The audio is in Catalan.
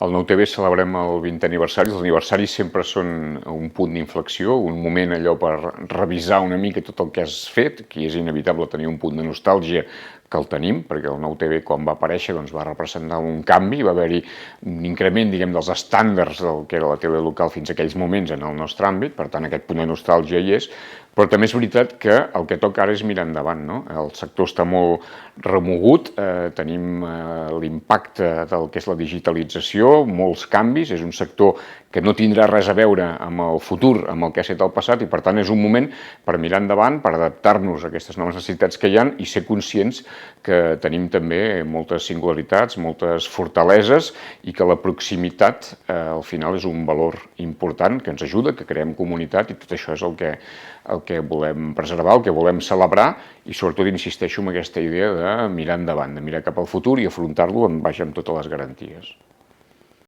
Al Nou TV celebrem el 20è aniversari. Els aniversaris sempre són un punt d'inflexió, un moment allò per revisar una mica tot el que has fet, que és inevitable tenir un punt de nostàlgia, que el tenim, perquè el Nou TV quan va aparèixer doncs, va representar un canvi, va haver-hi un increment, diguem, dels estàndards del que era la tele local fins a aquells moments en el nostre àmbit, per tant aquest punt de nostàlgia hi és, però també és veritat que el que toca ara és mirar endavant, no? El sector està molt remogut, tenim l'impacte del que és la digitalització, molts canvis, és un sector que no tindrà res a veure amb el futur, amb el que ha estat el passat, i per tant és un moment per mirar endavant, per adaptar-nos a aquestes noves necessitats que hi ha i ser conscients que tenim també moltes singularitats, moltes fortaleses i que la proximitat al final és un valor important que ens ajuda, que creem comunitat i tot això és el que volem preservar, el que volem celebrar i sobretot insisteixo en aquesta idea de mirar endavant, de mirar cap al futur i afrontar-lo amb totes les garanties.